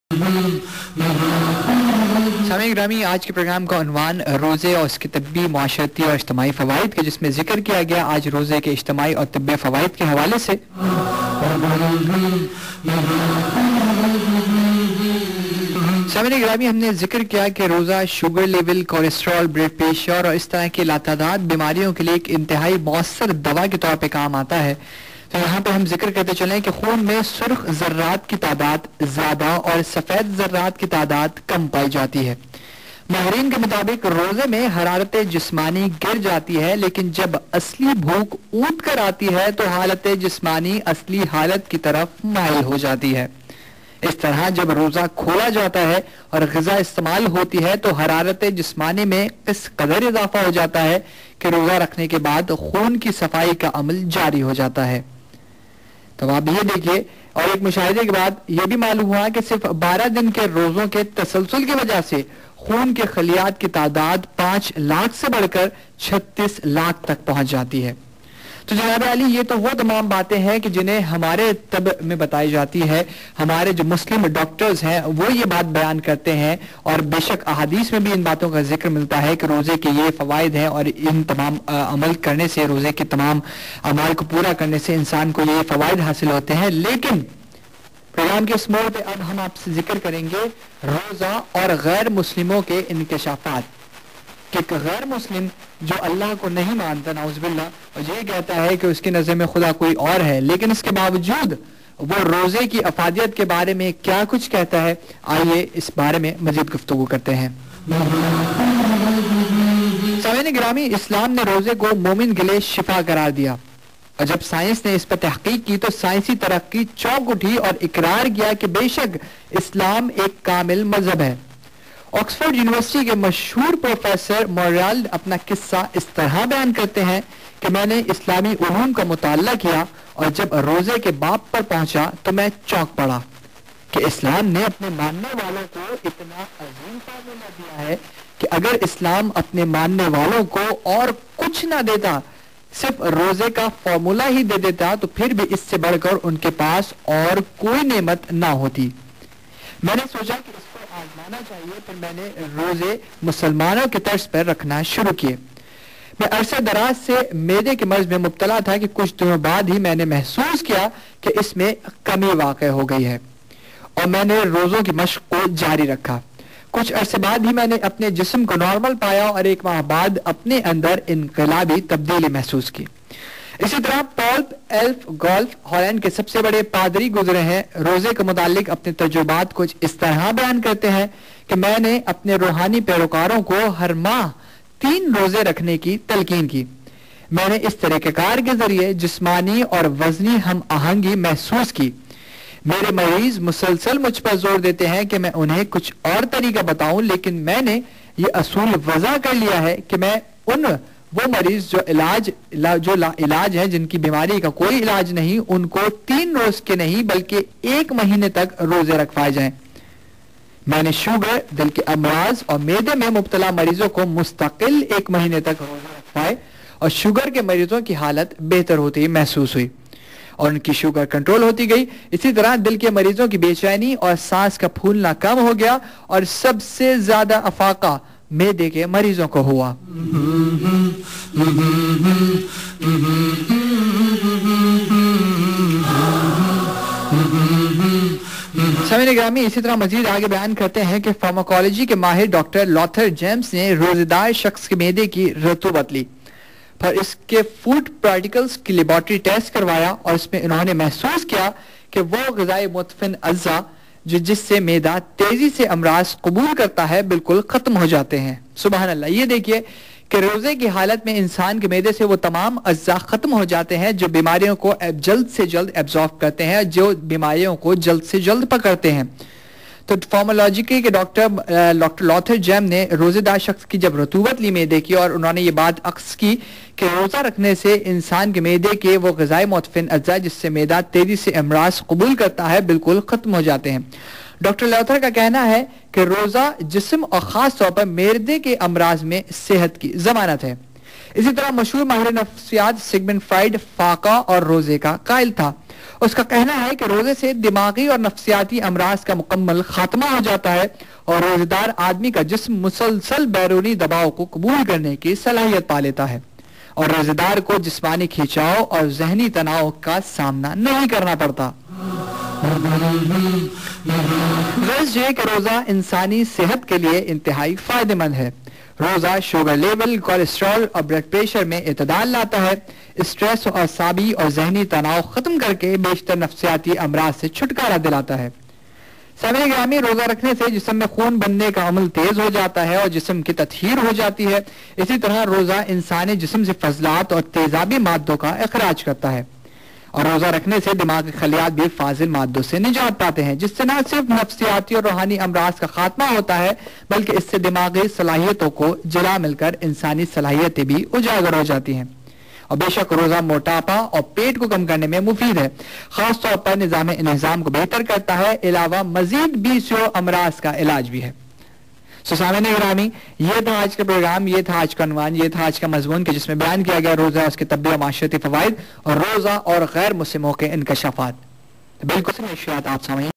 सामईन ग्रामी, आज के प्रोग्राम का उन्वान रोज़े और उसके तब्बी, माशरती और इज्तिमाई फ़वाइद के जिसमें जिक्र किया गया आज रोज़े के इज्तिमाई और तब्बी फ़वाइद के हवाले से। सामईन ग्रामी, हमने जिक्र किया कि रोज़ा sugar level, cholesterol, blood pressure और इस तरह की लातादाद बीमारियों के लिए एक इंतहाई मौसर दवा के तौर पर काम आता है। तो यहाँ पे हम जिक्र करते चलें कि खून में सुर्ख ज़र्रात की तादाद ज़्यादा और सफ़ेद ज़र्रात की तादाद कम पाई जाती है। माहिरीन के मुताबिक रोज़े में हरारत जिस्मानी गिर जाती है, लेकिन जब असली भूख ऊँट कर आती है तो हालत जिस्मानी असली हालत की तरफ माइल हो जाती है। इस तरह जब रोज़ा खोला जाता है और ग़िज़ा इस्तेमाल होती है तो हरारत जिस्मानी में इस कदर इजाफा हो जाता है कि रोज़ा रखने के बाद खून की सफाई का अमल जारी हो जाता है। तो आप ये देखिए, और एक मुशाहिदे के बाद यह भी मालूम हुआ कि सिर्फ 12 दिन के रोज़ों के तसलसल की वजह से खून के खलियात की तादाद 5 लाख से बढ़कर 36 लाख तक पहुंच जाती है। तो जनाब अली, ये तो वो तमाम बातें हैं कि जिन्हें हमारे तब में बताई जाती है। हमारे जो मुस्लिम डॉक्टर्स हैं वो ये बात बयान करते हैं, और बेशक अहादीस में भी इन बातों का जिक्र मिलता है कि रोज़े के ये फ़वाइद हैं और इन तमाम अमल करने से, रोज़े के तमाम अमाल को पूरा करने से इंसान को ये फ़वाइद हासिल होते हैं। लेकिन प्रोग्राम के इस मोड़ पे अब हम आपसे जिक्र करेंगे रोज़ा और गैर मुस्लिमों के इंकशाफात, कि गैर मुस्लिम जो अल्लाह को नहीं मानता, नाउज़ुबिल्लाह, और ये कहता है कि उसकी नज़र में खुदा कोई और है, लेकिन इसके बावजूद वो रोज़े की अफादियत के बारे में क्या कुछ कहता है, आइए इस बारे में मज़ीद गुफ्तगू करते हैं। सामईन गिरामी, इस्लाम ने रोज़े को मोमिन के लिए शिफा करार दिया, और जब साइंस ने इस पर तहकीक की तो साइंसी तरक्की चौंक उठी और इकरार किया कि बेशक इस्लाम एक कामिल मजहब है। ऑक्सफोर्ड यूनिवर्सिटी के मशहूर प्रोफेसर मोराल्ड अपना किस्सा इस तरह बयान करते हैं कि मैंने इस्लामी उलूम का मुताला किया और जब रोज़े के बाब पर पहुंचा तो मैं चौंक पड़ा कि इस्लाम ने अपने मानने वालों को इतना अजीम फार्मूला दिया है कि अगर इस्लाम अपने मानने वालों को और कुछ ना देता, सिर्फ रोज़े का फॉर्मूला ही दे देता, तो फिर भी इससे बढ़कर उनके पास और कोई नेमत ना होती। मैंने सोचा कि इसको आजमाना चाहिए, फिर मैंने रोज़े मुसलमानों के तर्ज पर रखना शुरू किए। मैं अरसे दराज से मैदे के मर्ज में मुब्तला था कि कुछ दिनों बाद ही मैंने महसूस किया कि इसमें कमी वाक़ हो गई है, और मैंने रोज़ों की मशक को जारी रखा। कुछ अरसे बाद ही मैंने अपने जिस्म को नॉर्मल पाया और 1 माह बाद अपने अंदर इनकलाबी तब्दीली महसूस की। इसी तरह पॉल एल्फ गोल्फ हॉलैंड के सबसे बड़े पादरी गुजरे हैं। रोज़े के मुतालिक अपने तजुर्बात कुछ इस तरह बयान करते हैं कि मैंने अपने रूहानी पैरोकारों को हर माह 3 रोज़े रखने की तलकीन की। मैंने इस तरीक़ेकार के जरिए जिस्मानी और वज़नी हम आहंगी महसूस की। मेरे मरीज मुसलसल मुझ पर जोर देते हैं कि मैं उन्हें कुछ और तरीका बताऊं, लेकिन मैंने ये असूल वज़ा कर लिया है कि मैं वो मरीज जो इलाज है, जिनकी बीमारी का कोई इलाज नहीं, उनको 3 रोज के नहीं बल्कि 1 महीने तक रोजे रखवाए जाएं। मैंने शुगर, दिल के अमराज और मैदे में मुब्तला मरीजों को मुस्तकिल 1 महीने तक रोजे रखवाए, और शुगर के मरीजों की हालत बेहतर होती महसूस हुई और उनकी शुगर कंट्रोल होती गई। इसी तरह दिल के मरीजों की बेचैनी और सांस का फूलना कम हो गया, और सबसे ज्यादा अफाका मैदे के मरीजों को हुआ। सामईन गिरामी, इसी तरह मजीद आगे बयान करते हैं कि फार्माकोलॉजी के माहिर डॉक्टर लॉथर जेम्स ने रोजेदार शख्स के मैदे की रतूबत ली, पर इसके फूड पार्टिकल्स की लेबोरेटरी टेस्ट करवाया, और इसमें इन्होंने महसूस किया कि वो ग़िज़ाई मुतफिन अज्जा जिससे मैदा तेजी से अमराज कबूल करता है बिल्कुल खत्म हो जाते हैं। सुबहान अल्लाह। ये देखिए कि रोज़े की हालत में इंसान के मैदे से वो तमाम अज्जा खत्म हो जाते हैं जो बीमारियों को जल्द से जल्द एब्जॉर्ब करते हैं, जो बीमारियों को जल्द से जल्द पकड़ते हैं। तो फार्माकोलॉजी के डॉक्टर लॉथर जेम ने रोजेदार शख्स की जब रतूबत ली मैदे की, और उन्होंने ये बात अक्स की कि रोज़ा रखने से इंसान के मैदे के वो ग़िज़ाई मुतफिन अज्जा जिससे मैदा तेजी से अमराज कबूल करता है बिल्कुल ख़त्म हो जाते हैं। डॉक्टर लॉथर का कहना है कि रोज़ा जिस्म और ख़ास तौर पर मैदे के अमराज में सेहत की ज़मानत है। इसी तरह मशहूर माहिर नफ्सियात सिगमंड फ्राइड फाका और रोज़े का कायल था, اس کا کہنا ہے کہ روزے سے دماغی اور نفسیاتی امراض کا مکمل خاتمہ ہو جاتا ہے اور روزے دار آدمی کا جسم مسلسل بیرونی دباؤ کو قبول کرنے کی صلاحیت پا لیتا ہے اور روزے دار کو جسمانی کھینچاؤ اور ذہنی تناؤ کا سامنا نہیں کرنا پڑتا۔ غرض یہ کہ روزہ انسانی صحت کے لیے انتہائی فائدہ مند ہے۔ روزہ شوگر لیول، کولیسٹرول اور بلڈ پریشر میں اعتدال لاتا ہے، اسٹریس اور اعصابی اور ذہنی تناؤ ختم کر کے بیشتر نفسیاتی امراض سے چھٹکارا دلاتا ہے۔ سامعین گرامی، روزہ رکھنے سے جسم میں خون بننے کا عمل تیز ہو جاتا ہے اور جسم کی تطہیر ہو جاتی ہے۔ اسی طرح روزہ انسانی جسم سے فضلات اور تیزابی مادوں کا اخراج کرتا ہے اور روزہ رکھنے سے دماغی خلیات بھی فاضل مادوں سے نجات پاتے ہیں، جس سے نہ صرف نفسیاتی اور روحانی امراض کا خاتمہ ہوتا ہے بلکہ اس سے دماغی صلاحیتوں کو جلا مل کر انسانی صلاحیتیں بھی اجاگر ہو جاتی ہیں۔ اور بے شک روزہ موٹاپا اور پیٹ کو کم کرنے میں مفید ہے، خاص طور پر نظام انہضام کو بہتر کرتا ہے، علاوہ مزید 20 امراض کا علاج بھی ہے۔ سامعین گرامی، یہ تھا آج کا پروگرام، یہ تھا آج کا عنوان، یہ تھا آج کا مضمون کہ جس میں بیان کیا گیا روزہ، اس کے طبی و معاشرتی فوائد اور روزہ اور غیر مسلموں کے انکشافات۔ بالکل آپ سامعین